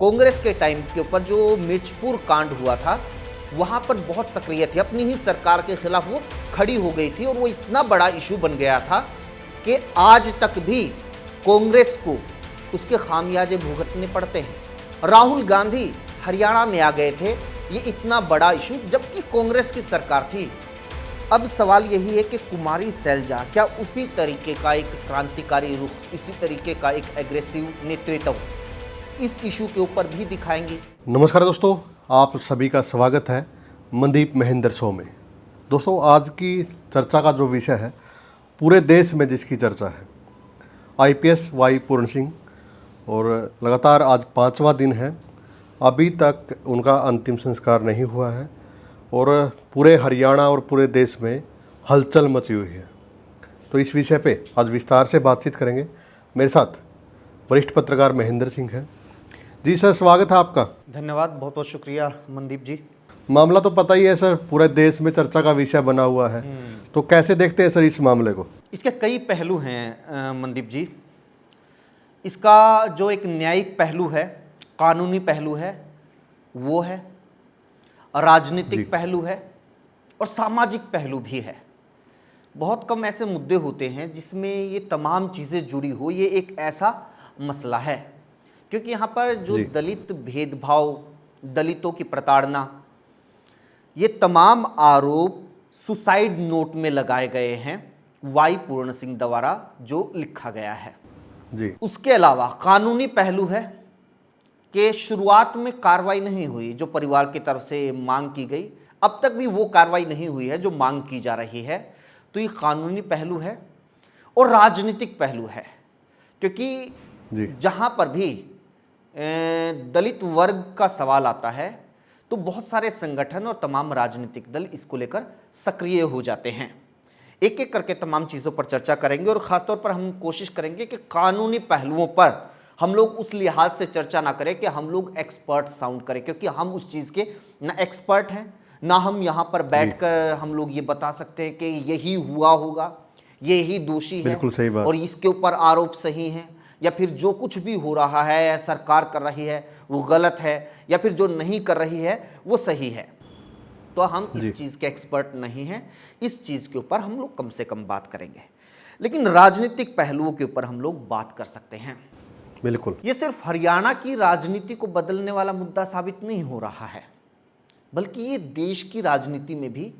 कांग्रेस के टाइम के ऊपर जो मिर्चपुर कांड हुआ था वहां पर बहुत सक्रिय थी, अपनी ही सरकार के खिलाफ वो खड़ी हो गई थी और वो इतना बड़ा इशू बन गया था कि आज तक भी कांग्रेस को उसके खामियाजे भुगतने पड़ते हैं। राहुल गांधी हरियाणा में आ गए थे, ये इतना बड़ा इशू जबकि कांग्रेस की सरकार थी। अब सवाल यही है कि कुमारी सैलजा क्या उसी तरीके का एक क्रांतिकारी रुख, इसी तरीके का एक एग्रेसिव नेतृत्व इस इशू के ऊपर भी दिखाएंगी। नमस्कार दोस्तों, आप सभी का स्वागत है मनदीप महेंद्र शो में। दोस्तों, आज की चर्चा का जो विषय है, पूरे देश में जिसकी चर्चा है, आईपीएस वाई पूर्ण सिंह, और लगातार आज 5वां दिन है, अभी तक उनका अंतिम संस्कार नहीं हुआ है और पूरे हरियाणा और पूरे देश में हलचल मची हुई है। तो इस विषय पे आज विस्तार से बातचीत करेंगे। मेरे साथ वरिष्ठ पत्रकार महेंद्र सिंह हैं। जी सर, स्वागत है आपका। धन्यवाद, बहुत बहुत शुक्रिया मनदीप जी। मामला तो पता ही है सर, पूरे देश में चर्चा का विषय बना हुआ है, तो कैसे देखते हैं सर इस मामले को? इसके कई पहलू हैं मनदीप जी। इसका जो एक न्यायिक पहलू है, कानूनी पहलू है, वो है, राजनीतिक पहलू है और सामाजिक पहलू भी है। बहुत कम ऐसे मुद्दे होते हैं जिसमें ये तमाम चीज़ें जुड़ी हो। ये एक ऐसा मसला है क्योंकि यहाँ पर जो दलित भेदभाव, दलितों की प्रताड़ना, ये तमाम आरोप सुसाइड नोट में लगाए गए हैं वाई पूर्ण सिंह द्वारा जो लिखा गया है जी। उसके अलावा कानूनी पहलू है कि शुरुआत में कार्रवाई नहीं हुई जो परिवार की तरफ से मांग की गई, अब तक भी वो कार्रवाई नहीं हुई है जो मांग की जा रही है। तो ये कानूनी पहलू है और राजनीतिक पहलू है क्योंकि जहां पर भी दलित वर्ग का सवाल आता है तो बहुत सारे संगठन और तमाम राजनीतिक दल इसको लेकर सक्रिय हो जाते हैं। एक एक करके तमाम चीज़ों पर चर्चा करेंगे और ख़ासतौर पर हम कोशिश करेंगे कि कानूनी पहलुओं पर हम लोग उस लिहाज से चर्चा ना करें कि हम लोग एक्सपर्ट साउंड करें, क्योंकि हम उस चीज़ के ना एक्सपर्ट हैं, ना हम यहाँ पर बैठकर हम लोग ये बता सकते हैं कि यही हुआ होगा, यही दोषी है बिल्कुल सही बात। और इसके ऊपर आरोप सही हैं, या फिर जो कुछ भी हो रहा है सरकार कर रही है वो गलत है, या फिर जो नहीं कर रही है वो सही है। तो हम इस चीज़ के एक्सपर्ट नहीं हैं। इस चीज़ के ऊपर हम लोग कम से कम बात करेंगे, लेकिन राजनीतिक पहलुओं के ऊपर हम लोग बात कर सकते हैं। बिल्कुल। ये सिर्फ हरियाणा की राजनीति को बदलने वाला मुद्दा साबित नहीं हो रहा है, बल्कि ये देश की राजनीति में भी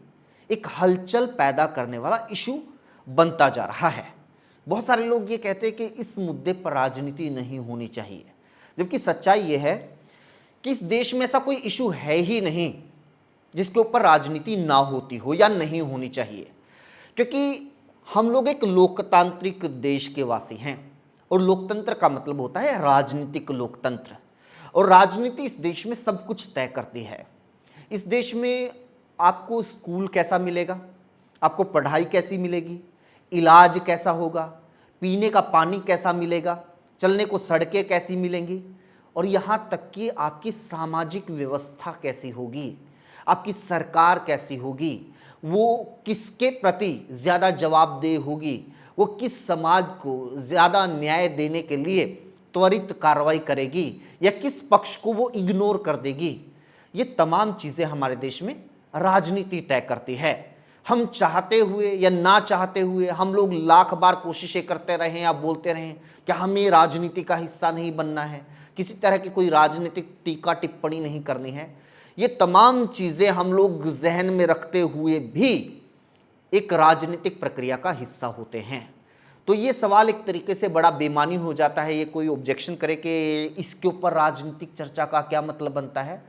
एक हलचल पैदा करने वाला इशू बनता जा रहा है। बहुत सारे लोग ये कहते हैं कि इस मुद्दे पर राजनीति नहीं होनी चाहिए, जबकि सच्चाई ये है कि इस देश में ऐसा कोई इशू है ही नहीं जिसके ऊपर राजनीति ना होती हो या नहीं होनी चाहिए, क्योंकि हम लोग एक लोकतांत्रिक देश के वासी हैं और लोकतंत्र का मतलब होता है राजनीतिक लोकतंत्र, और राजनीति इस देश में सब कुछ तय करती है। इस देश में आपको स्कूल कैसा मिलेगा, आपको पढ़ाई कैसी मिलेगी, इलाज कैसा होगा, पीने का पानी कैसा मिलेगा, चलने को सड़कें कैसी मिलेंगी, और यहाँ तक कि आपकी सामाजिक व्यवस्था कैसी होगी, आपकी सरकार कैसी होगी, वो किसके प्रति ज़्यादा जवाबदेह होगी, वो किस समाज को ज़्यादा न्याय देने के लिए त्वरित कार्रवाई करेगी या किस पक्ष को वो इग्नोर कर देगी, ये तमाम चीज़ें हमारे देश में राजनीति तय करती है। हम चाहते हुए या ना चाहते हुए हम लोग लाख बार कोशिशें करते रहें या बोलते रहें कि हमें राजनीति का हिस्सा नहीं बनना है, किसी तरह की कोई राजनीतिक टीका टिप्पणी नहीं करनी है, ये तमाम चीज़ें हम लोग जहन में रखते हुए भी एक राजनीतिक प्रक्रिया का हिस्सा होते हैं। तो ये सवाल एक तरीके से बड़ा बेमानी हो जाता है। ये कोई ऑब्जेक्शन करे कि इसके ऊपर राजनीतिक चर्चा का क्या मतलब बनता है,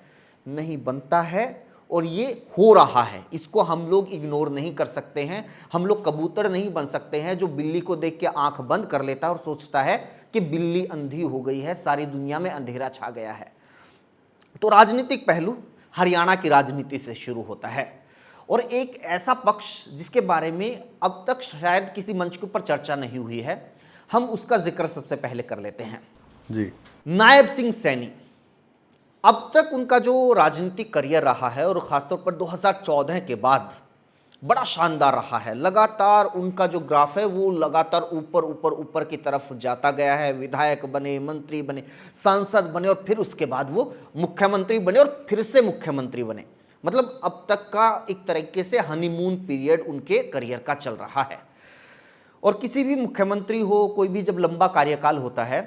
नहीं बनता है, और ये हो रहा है, इसको हम लोग इग्नोर नहीं कर सकते हैं। हम लोग कबूतर नहीं बन सकते हैं जो बिल्ली को देख के आंख बंद कर लेता है और सोचता है कि बिल्ली अंधी हो गई है, सारी दुनिया में अंधेरा छा गया है। तो राजनीतिक पहलू हरियाणा की राजनीति से शुरू होता है, और एक ऐसा पक्ष जिसके बारे में अब तक शायद किसी मंच के ऊपर चर्चा नहीं हुई है, हम उसका जिक्र सबसे पहले कर लेते हैं जी। नायब सिंह सैनी। अब तक उनका जो राजनीतिक करियर रहा है और ख़ासतौर पर 2014 के बाद बड़ा शानदार रहा है। लगातार उनका जो ग्राफ है वो लगातार ऊपर ऊपर ऊपर की तरफ जाता गया है। विधायक बने, मंत्री बने, सांसद बने और फिर उसके बाद वो मुख्यमंत्री बने और फिर से मुख्यमंत्री बने। मतलब अब तक का एक तरीके से हनीमून पीरियड उनके करियर का चल रहा है। और किसी भी मुख्यमंत्री हो, कोई भी जब लंबा कार्यकाल होता है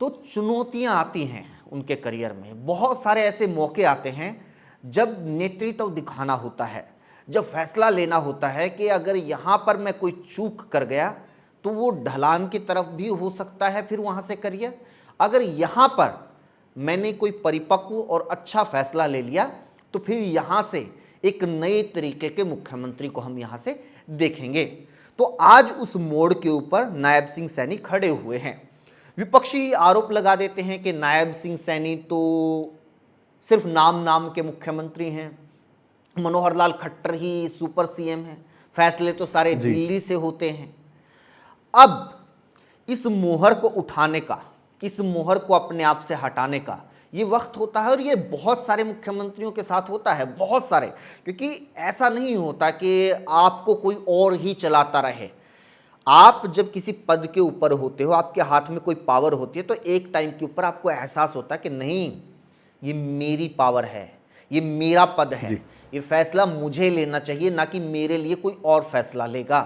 तो चुनौतियां आती हैं उनके करियर में। बहुत सारे ऐसे मौके आते हैं जब नेतृत्व दिखाना होता है, जब फैसला लेना होता है कि अगर यहाँ पर मैं कोई चूक कर गया तो वो ढलान की तरफ भी हो सकता है फिर वहाँ से करियर। अगर यहाँ पर मैंने कोई परिपक्व और अच्छा फैसला ले लिया तो फिर यहाँ से एक नए तरीके के मुख्यमंत्री को हम यहाँ से देखेंगे। तो आज उस मोड़ के ऊपर नायब सिंह सैनी खड़े हुए हैं। विपक्षी आरोप लगा देते हैं कि नायब सिंह सैनी तो सिर्फ नाम के मुख्यमंत्री हैं, मनोहर लाल खट्टर ही सुपर सीएम है, फैसले तो सारे दिल्ली से होते हैं। अब इस मोहर को उठाने का, इस मोहर को अपने आप से हटाने का ये वक्त होता है और ये बहुत सारे मुख्यमंत्रियों के साथ होता है, बहुत सारे। क्योंकि ऐसा नहीं होता कि आपको कोई और ही चलाता रहे। आप जब किसी पद के ऊपर होते हो, आपके हाथ में कोई पावर होती है, तो एक टाइम के ऊपर आपको एहसास होता है कि नहीं, ये मेरी पावर है, ये मेरा पद है, ये फैसला मुझे लेना चाहिए, ना कि मेरे लिए कोई और फैसला लेगा।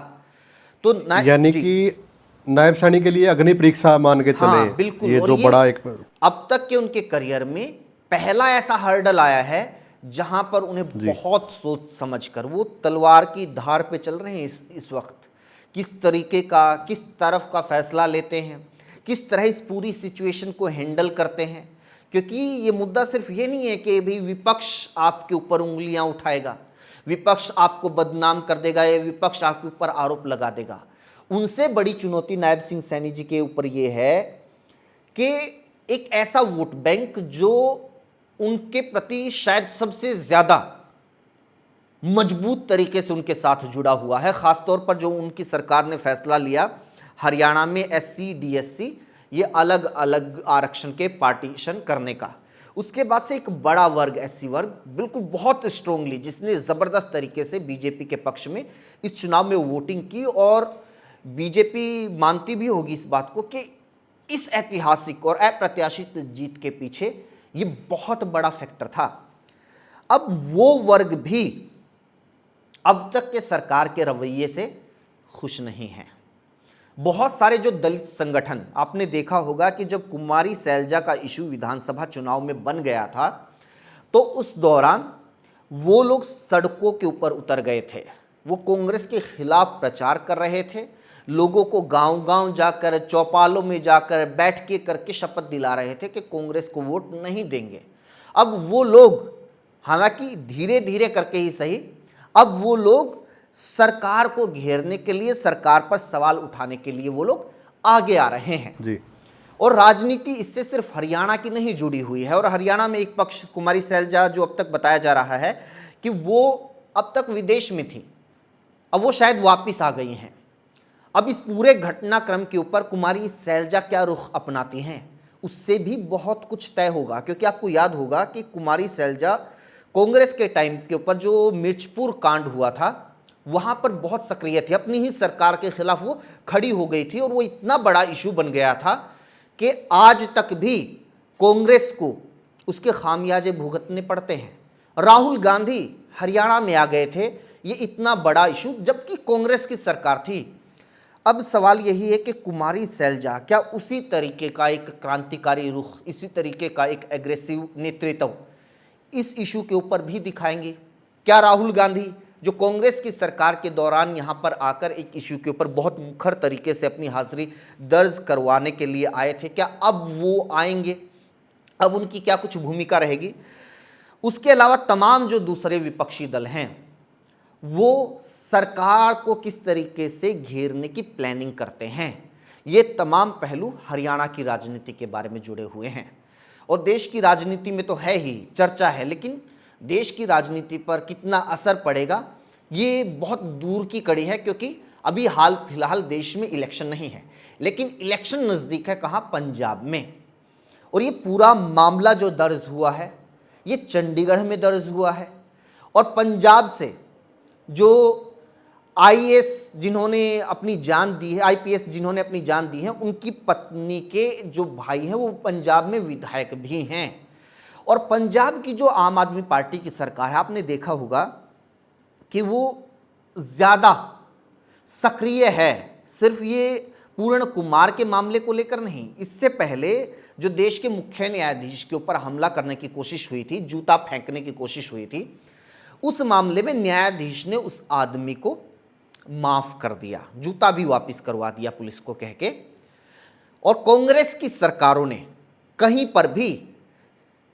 तो यानी कि नायब सैनी के लिए अग्नि परीक्षा मान के चले। हाँ, बिल्कुल। ये और जो ये बड़ा एक अब तक के उनके करियर में पहला ऐसा हर्डल आया है जहां पर उन्हें बहुत सोच समझकर वो तलवार की धार पे चल रहे हैं। इस वक्त किस तरीके का, किस तरफ का फैसला लेते हैं, किस तरह इस पूरी सिचुएशन को हैंडल करते हैं। क्योंकि ये मुद्दा सिर्फ ये नहीं है कि भाई विपक्ष आपके ऊपर उंगलियां उठाएगा, विपक्ष आपको बदनाम कर देगा या विपक्ष आपके ऊपर आरोप लगा देगा। उनसे बड़ी चुनौती नायब सिंह सैनी जी के ऊपर ये है कि एक ऐसा वोट बैंक जो उनके प्रति शायद सबसे ज्यादा मजबूत तरीके से उनके साथ जुड़ा हुआ है। खासतौर पर जो उनकी सरकार ने फैसला लिया हरियाणा में SC DSC ये अलग अलग आरक्षण के पार्टीशन करने का, उसके बाद से एक बड़ा वर्ग SC वर्ग बिल्कुल बहुत स्ट्रोंगली, जिसने ज़बरदस्त तरीके से बीजेपी के पक्ष में इस चुनाव में वोटिंग की। और बीजेपी मानती भी होगी इस बात को कि इस ऐतिहासिक और अप्रत्याशित जीत के पीछे ये बहुत बड़ा फैक्टर था। अब वो वर्ग भी अब तक के सरकार के रवैये से खुश नहीं है। बहुत सारे जो दलित संगठन, आपने देखा होगा कि जब कुमारी सैलजा का इशू विधानसभा चुनाव में बन गया था तो उस दौरान वो लोग सड़कों के ऊपर उतर गए थे। वो कांग्रेस के खिलाफ प्रचार कर रहे थे, लोगों को गांव-गांव जाकर, चौपालों में जाकर बैठ के करके शपथ दिला रहे थे कि कांग्रेस को वोट नहीं देंगे। अब वो लोग, हालांकि धीरे धीरे करके ही सही, अब वो लोग सरकार को घेरने के लिए, सरकार पर सवाल उठाने के लिए वो लोग आगे आ रहे हैं जी। और राजनीति इससे सिर्फ हरियाणा की नहीं जुड़ी हुई है। और हरियाणा में एक पक्ष कुमारी सैलजा, जो अब तक बताया जा रहा है कि वो अब तक विदेश में थी, अब वो शायद वापिस आ गई हैं। अब इस पूरे घटनाक्रम के ऊपर कुमारी सैलजा क्या रुख अपनाती हैं उससे भी बहुत कुछ तय होगा। क्योंकि आपको याद होगा कि कुमारी सैलजा कांग्रेस के टाइम के ऊपर जो मिर्चपुर कांड हुआ था वहां पर बहुत सक्रिय थी, अपनी ही सरकार के खिलाफ वो खड़ी हो गई थी और वो इतना बड़ा इशू बन गया था कि आज तक भी कांग्रेस को उसके खामियाजे भुगतने पड़ते हैं। राहुल गांधी हरियाणा में आ गए थे, ये इतना बड़ा इशू जबकि कांग्रेस की सरकार थी। अब सवाल यही है कि कुमारी सैलजा क्या उसी तरीके का एक क्रांतिकारी रुख, इसी तरीके का एक एग्रेसिव नेतृत्व इस इशू के ऊपर भी दिखाएंगे? क्या राहुल गांधी जो कांग्रेस की सरकार के दौरान यहाँ पर आकर एक इशू के ऊपर बहुत मुखर तरीके से अपनी हाजिरी दर्ज करवाने के लिए आए थे, क्या अब वो आएंगे? अब उनकी क्या कुछ भूमिका रहेगी? उसके अलावा तमाम जो दूसरे विपक्षी दल हैं वो सरकार को किस तरीके से घेरने की प्लानिंग करते हैं, ये तमाम पहलू हरियाणा की राजनीति के बारे में जुड़े हुए हैं। और देश की राजनीति में तो है ही चर्चा है, लेकिन देश की राजनीति पर कितना असर पड़ेगा ये बहुत दूर की कड़ी है। क्योंकि अभी हाल फिलहाल देश में इलेक्शन नहीं है, लेकिन इलेक्शन नज़दीक है, कहाँ? पंजाब में। और ये पूरा मामला जो दर्ज हुआ है ये चंडीगढ़ में दर्ज हुआ है और पंजाब से जो आईएएस जिन्होंने अपनी जान दी है, आईपीएस जिन्होंने अपनी जान दी है, उनकी पत्नी के जो भाई हैं वो पंजाब में विधायक भी हैं। और पंजाब की जो आम आदमी पार्टी की सरकार है, आपने देखा होगा कि वो ज़्यादा सक्रिय है। सिर्फ ये पूर्ण कुमार के मामले को लेकर नहीं, इससे पहले जो देश के मुख्य न्यायाधीश के ऊपर हमला करने की कोशिश हुई थी, जूता फेंकने की कोशिश हुई थी, उस मामले में न्यायाधीश ने उस आदमी को माफ कर दिया, जूता भी वापस करवा दिया पुलिस को कह के। और कांग्रेस की सरकारों ने कहीं पर भी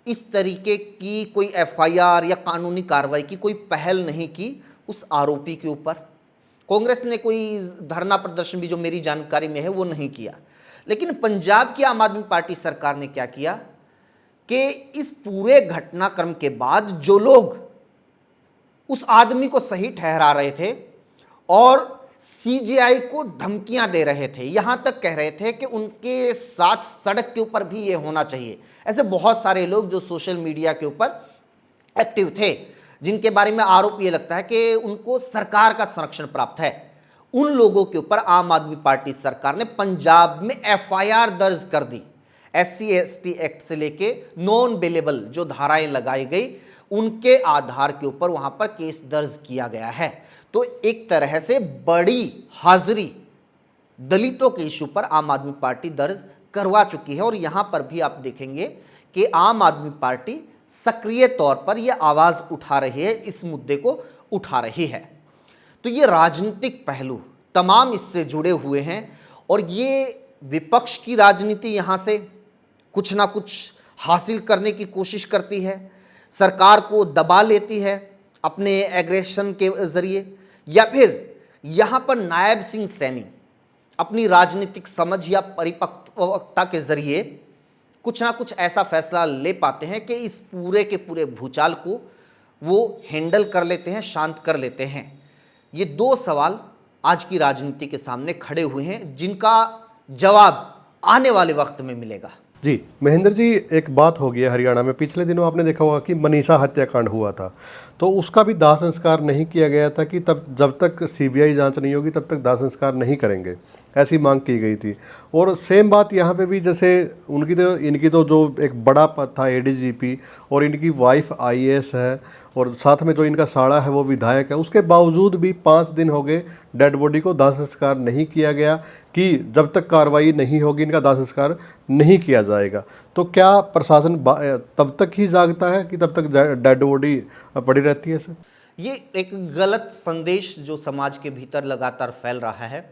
इस तरीके की कोई एफआईआर या कानूनी कार्रवाई की कोई पहल नहीं की उस आरोपी के ऊपर। कांग्रेस ने कोई धरना प्रदर्शन भी जो मेरी जानकारी में है वो नहीं किया। लेकिन पंजाब की आम आदमी पार्टी सरकार ने क्या किया कि इस पूरे घटनाक्रम के बाद जो लोग उस आदमी को सही ठहरा रहे थे और सीजेआई को धमकियां दे रहे थे, यहां तक कह रहे थे कि उनके साथ सड़क के ऊपर भी ये होना चाहिए। ऐसे बहुत सारे लोग जो सोशल मीडिया के ऊपर एक्टिव थे, जिनके बारे में आरोप ये लगता है कि उनको सरकार का संरक्षण प्राप्त है, उन लोगों के ऊपर आम आदमी पार्टी सरकार ने पंजाब में एफआईआर दर्ज कर दी। SC/ST एक्ट से लेके नॉन बेलेबल जो धाराएं लगाई गई, उनके आधार के ऊपर वहां पर केस दर्ज किया गया है। तो एक तरह से बड़ी हाजिरी दलितों के इशू पर आम आदमी पार्टी दर्ज करवा चुकी है। और यहां पर भी आप देखेंगे कि आम आदमी पार्टी सक्रिय तौर पर यह आवाज उठा रही है, इस मुद्दे को उठा रही है। तो ये राजनीतिक पहलू तमाम इससे जुड़े हुए हैं और ये विपक्ष की राजनीति यहां से कुछ ना कुछ हासिल करने की कोशिश करती है, सरकार को दबा लेती है अपने एग्रेशन के जरिए, या फिर यहां पर नायब सिंह सैनी अपनी राजनीतिक समझ या परिपक्वता के जरिए कुछ ना कुछ ऐसा फैसला ले पाते हैं कि इस पूरे के पूरे भूचाल को वो हैंडल कर लेते हैं, शांत कर लेते हैं। ये दो सवाल आज की राजनीति के सामने खड़े हुए हैं, जिनका जवाब आने वाले वक्त में मिलेगा। जी महेंद्र जी, एक बात हो गई है हरियाणा में, पिछले दिनों आपने देखा होगा कि मनीषा हत्याकांड हुआ था, तो उसका भी दाह संस्कार नहीं किया गया था कि तब जब तक सीबीआई जांच नहीं होगी तब तक दाह संस्कार नहीं करेंगे, ऐसी मांग की गई थी। और सेम बात यहाँ पे भी, जैसे इनकी तो जो एक बड़ा पद था एडीजीपी, और इनकी वाइफ आईएएस है, और साथ में जो इनका साड़ा है वो विधायक है, उसके बावजूद भी 5 दिन हो गए डेड बॉडी को दाह संस्कार नहीं किया गया कि जब तक कार्रवाई नहीं होगी इनका दाह संस्कार नहीं किया जाएगा। तो क्या प्रशासन तब तक ही जागता है कि तब तक डेड बॉडी पड़ी रहती है सर? ये एक गलत संदेश जो समाज के भीतर लगातार फैल रहा है,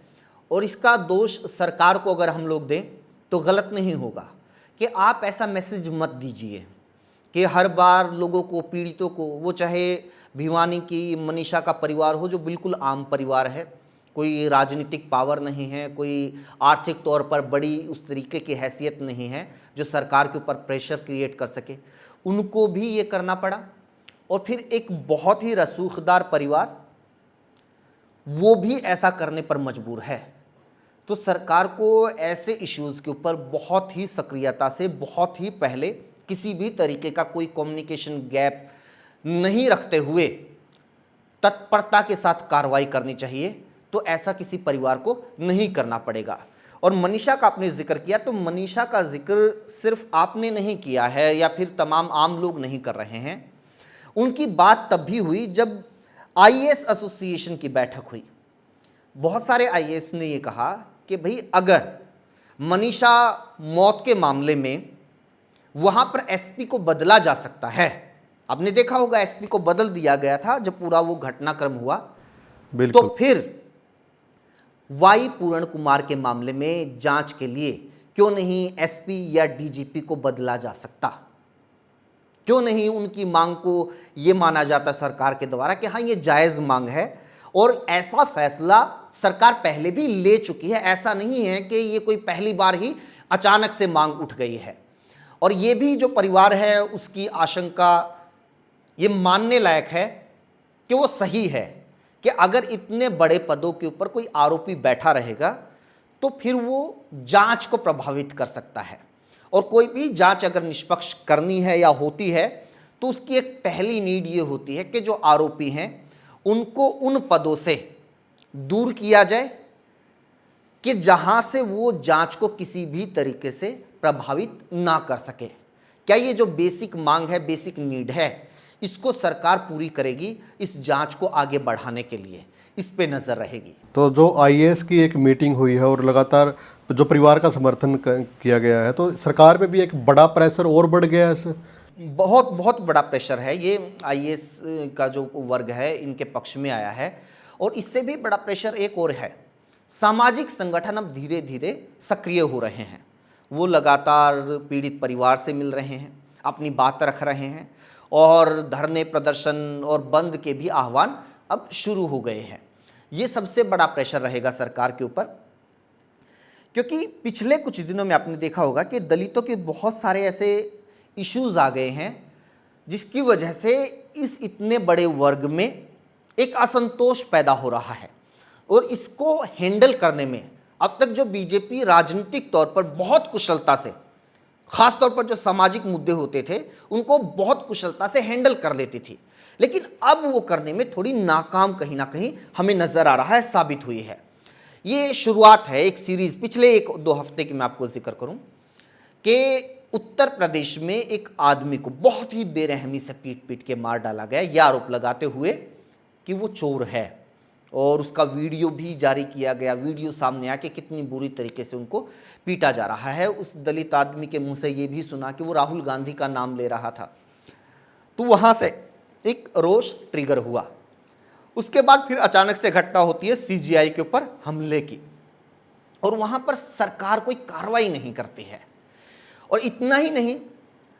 और इसका दोष सरकार को अगर हम लोग दें तो गलत नहीं होगा कि आप ऐसा मैसेज मत दीजिए कि हर बार लोगों को, पीड़ितों को, वो चाहे भिवानी की मनीषा का परिवार हो जो बिल्कुल आम परिवार है, कोई राजनीतिक पावर नहीं है, कोई आर्थिक तौर पर बड़ी उस तरीके की हैसियत नहीं है जो सरकार के ऊपर प्रेशर क्रिएट कर सके, उनको भी ये करना पड़ा। और फिर एक बहुत ही रसूखदार परिवार, वो भी ऐसा करने पर मजबूर है। तो सरकार को ऐसे इश्यूज़ के ऊपर बहुत ही सक्रियता से, बहुत ही पहले, किसी भी तरीके का कोई कम्युनिकेशन गैप नहीं रखते हुए तत्परता के साथ कार्रवाई करनी चाहिए। तो ऐसा किसी परिवार को नहीं करना पड़ेगा। और मनीषा का आपने जिक्र किया, तो मनीषा का जिक्र सिर्फ आपने नहीं किया है या फिर तमाम आम लोग नहीं कर रहे हैं। उनकी बात तब भी हुई जब आईएएस एसोसिएशन की बैठक हुई। बहुत सारे आईएएस ने ये कहा कि भाई अगर मनीषा मौत के मामले में वहां पर एसपी को बदला जा सकता है, आपने देखा होगा एसपी को बदल दिया गया था जब पूरा वो घटनाक्रम हुआ, तो फिर वाई पूर्ण कुमार के मामले में जांच के लिए क्यों नहीं एसपी या डीजीपी को बदला जा सकता? क्यों नहीं उनकी मांग को यह माना जाता सरकार के द्वारा कि हाँ ये जायज मांग है? और ऐसा फैसला सरकार पहले भी ले चुकी है, ऐसा नहीं है कि ये कोई पहली बार ही अचानक से मांग उठ गई है। और ये भी जो परिवार है उसकी आशंका ये मानने लायक है कि वो सही है कि अगर इतने बड़े पदों के ऊपर कोई आरोपी बैठा रहेगा तो फिर वो जांच को प्रभावित कर सकता है। और कोई भी जांच अगर निष्पक्ष करनी है या होती है तो उसकी एक पहली नीड ये होती है कि जो आरोपी हैं उनको उन पदों से दूर किया जाए कि जहां से वो जांच को किसी भी तरीके से प्रभावित ना कर सके। क्या ये जो बेसिक मांग है, बेसिक नीड है, इसको सरकार पूरी करेगी इस जांच को आगे बढ़ाने के लिए? इस पे नजर रहेगी। तो जो आईएएस की एक मीटिंग हुई है और लगातार जो परिवार का समर्थन किया गया है, तो सरकार में भी एक बड़ा प्रेशर और बढ़ गया है इससे। बहुत बहुत बड़ा प्रेशर है ये आईएएस का जो वर्ग है इनके पक्ष में आया है। और इससे भी बड़ा प्रेशर एक और है, सामाजिक संगठन अब धीरे धीरे सक्रिय हो रहे हैं। वो लगातार पीड़ित परिवार से मिल रहे हैं, अपनी बात रख रहे हैं और धरने, प्रदर्शन और बंद के भी आह्वान अब शुरू हो गए हैं। ये सबसे बड़ा प्रेशर रहेगा सरकार के ऊपर, क्योंकि पिछले कुछ दिनों में आपने देखा होगा कि दलितों के बहुत सारे ऐसे इश्यूज आ गए हैं जिसकी वजह से इस इतने बड़े वर्ग में एक असंतोष पैदा हो रहा है। और इसको हैंडल करने में अब तक जो बीजेपी राजनीतिक तौर पर बहुत कुशलता से, खास तौर पर जो सामाजिक मुद्दे होते थे उनको बहुत कुशलता से हैंडल कर लेती थी, लेकिन अब वो करने में थोड़ी नाकाम कहीं ना कहीं हमें नजर आ रहा है, साबित हुई है। ये शुरुआत है एक सीरीज, पिछले 1-2 हफ्ते की मैं आपको जिक्र करूं कि उत्तर प्रदेश में एक आदमी को बहुत ही बेरहमी से पीट पीट के मार डाला गया, यह आरोप लगाते हुए कि वो चोर है। और उसका वीडियो भी जारी किया गया, वीडियो सामने आके कितनी बुरी तरीके से उनको पीटा जा रहा है। उस दलित आदमी के मुंह से ये भी सुना कि वो राहुल गांधी का नाम ले रहा था। तो वहां से एक रोष ट्रिगर हुआ। उसके बाद फिर अचानक से घटना होती है सीजीआई के ऊपर हमले की, और वहां पर सरकार कोई कार्रवाई नहीं करती है। और इतना ही नहीं,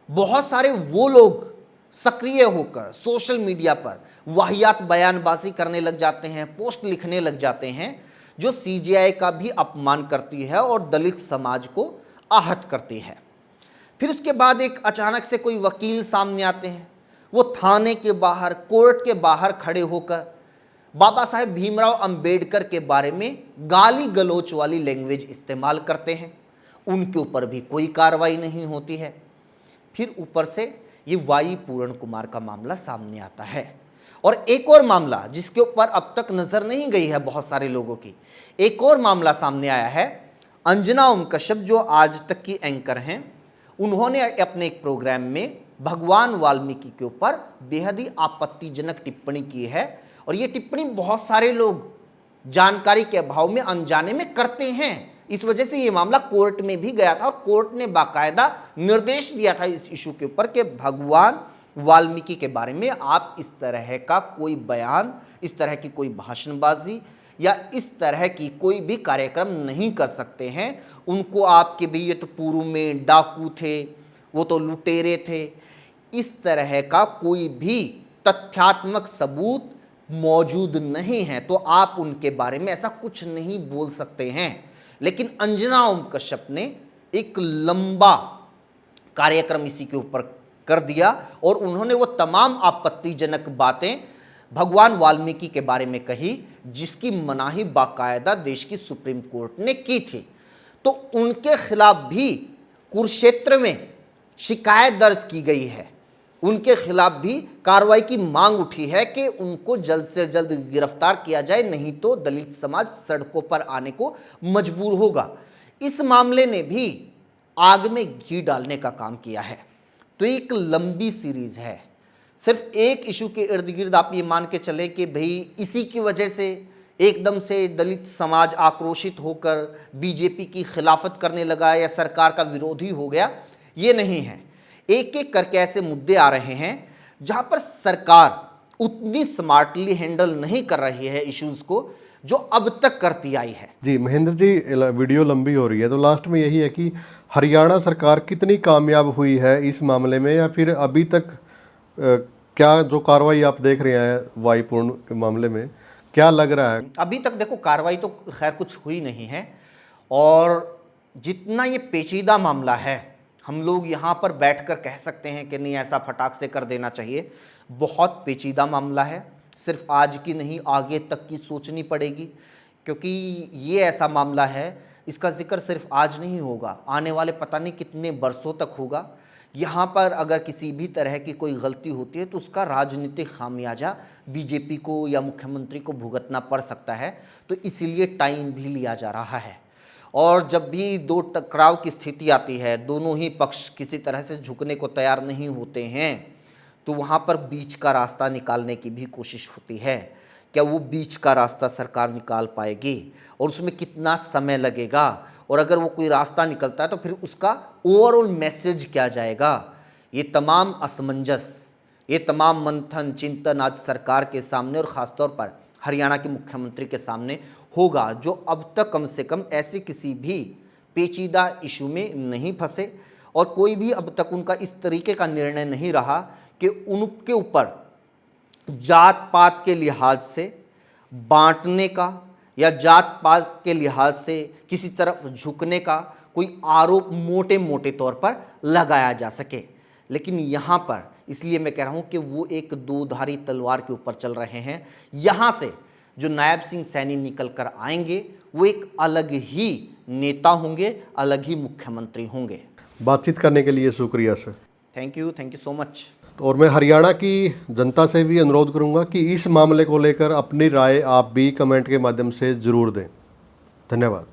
बहुत सारे वो लोग सक्रिय होकर सोशल मीडिया पर वाहियात बयानबाजी करने लग जाते हैं, पोस्ट लिखने लग जाते हैं जो सीजीआई का भी अपमान करती है और दलित समाज को आहत करती है। फिर उसके बाद एक अचानक से कोई वकील सामने आते हैं, वो थाने के बाहर, कोर्ट के बाहर खड़े होकर बाबा साहेब भीमराव अंबेडकर के बारे में गाली गलौच वाली लैंग्वेज इस्तेमाल करते हैं। उनके ऊपर भी कोई कार्रवाई नहीं होती है। फिर ऊपर से ये वाई पूरण कुमार का मामला सामने आता है। और एक और मामला जिसके ऊपर अब तक नजर नहीं गई है बहुत सारे लोगों की, एक और मामला सामने आया है। अंजना ओम कश्यप जो आज तक की एंकर हैं, उन्होंने अपने एक प्रोग्राम में भगवान वाल्मीकि के ऊपर बेहद ही आपत्तिजनक टिप्पणी की है। और ये टिप्पणी बहुत सारे लोग जानकारी के अभाव में, अनजाने में करते हैं। इस वजह से ये मामला कोर्ट में भी गया था और कोर्ट ने बाकायदा निर्देश दिया था इस इशू के ऊपर कि भगवान वाल्मीकि के बारे में आप इस तरह का कोई बयान, इस तरह की कोई भाषणबाजी या इस तरह की कोई भी कार्यक्रम नहीं कर सकते हैं। उनको आपके भी, ये तो पूर्व में डाकू थे, वो तो लुटेरे थे, इस तरह का कोई भी तथ्यात्मक सबूत मौजूद नहीं है, तो आप उनके बारे में ऐसा कुछ नहीं बोल सकते हैं। लेकिन अंजना ओम कश्यप ने एक लंबा कार्यक्रम इसी के ऊपर कर दिया और उन्होंने वो तमाम आपत्तिजनक बातें भगवान वाल्मीकि के बारे में कही जिसकी मनाही बाकायदा देश की सुप्रीम कोर्ट ने की थी। तो उनके खिलाफ भी कुरुक्षेत्र में शिकायत दर्ज की गई है, उनके खिलाफ भी कार्रवाई की मांग उठी है कि उनको जल्द से जल्द गिरफ्तार किया जाए, नहीं तो दलित समाज सड़कों पर आने को मजबूर होगा। इस मामले ने भी आग में घी डालने का काम किया है। तो एक लंबी सीरीज है, सिर्फ एक इशू के इर्द गिर्द आप ये मान के चले कि भाई इसी की वजह से एकदम से दलित समाज आक्रोशित होकर बीजेपी की खिलाफत करने लगा या सरकार का विरोधी हो गया, ये नहीं है। एक एक करके ऐसे मुद्दे आ रहे हैं जहां पर सरकार उतनी स्मार्टली हैंडल नहीं कर रही है इश्यूज को जो अब तक करती आई है। जी महेंद्र जी, वीडियो लंबी हो रही है, तो लास्ट में यही है कि हरियाणा सरकार कितनी कामयाब हुई है इस मामले में, या फिर अभी तक क्या जो कार्रवाई आप देख रहे हैं वाईपूर्ण के मामले में, क्या लग रहा है? अभी तक देखो कार्रवाई तो खैर कुछ हुई नहीं है, और जितना ये पेचीदा मामला है हम लोग यहाँ पर बैठकर कह सकते हैं कि नहीं ऐसा फटाक से कर देना चाहिए। बहुत पेचीदा मामला है, सिर्फ आज की नहीं आगे तक की सोचनी पड़ेगी, क्योंकि ये ऐसा मामला है इसका जिक्र सिर्फ आज नहीं होगा, आने वाले पता नहीं कितने बरसों तक होगा, यहाँ पर अगर किसी भी तरह की कोई गलती होती है तो उसका राजनीतिक खामियाजा बीजेपी को या मुख्यमंत्री को भुगतना पड़ सकता है, तो इसीलिए टाइम भी लिया जा रहा है। और जब भी दो टकराव की स्थिति आती है, दोनों ही पक्ष किसी तरह से झुकने को तैयार नहीं होते हैं, तो वहाँ पर बीच का रास्ता निकालने की भी कोशिश होती है। क्या वो बीच का रास्ता सरकार निकाल पाएगी और उसमें कितना समय लगेगा, और अगर वो कोई रास्ता निकलता है तो फिर उसका ओवरऑल मैसेज क्या जाएगा? ये तमाम असमंजस, ये तमाम मंथन चिंतन आज सरकार के सामने और ख़ासतौर पर हरियाणा के मुख्यमंत्री के सामने होगा, जो अब तक कम से कम ऐसे किसी भी पेचीदा इशू में नहीं फंसे और कोई भी अब तक उनका इस तरीके का निर्णय नहीं रहा कि उनके ऊपर जात पात के लिहाज से बांटने का या जात पात के लिहाज से किसी तरफ झुकने का कोई आरोप मोटे मोटे तौर पर लगाया जा सके। लेकिन यहाँ पर इसलिए मैं कह रहा हूँ कि वो एक दोधारी तलवार के ऊपर चल रहे हैं। यहाँ से जो नायब सिंह सैनी निकल कर आएंगे वो एक अलग ही नेता होंगे, अलग ही मुख्यमंत्री होंगे। बातचीत करने के लिए शुक्रिया sir. Thank you so much. और मैं हरियाणा की जनता से भी अनुरोध करूंगा कि इस मामले को लेकर अपनी राय आप भी कमेंट के माध्यम से ज़रूर दें। धन्यवाद।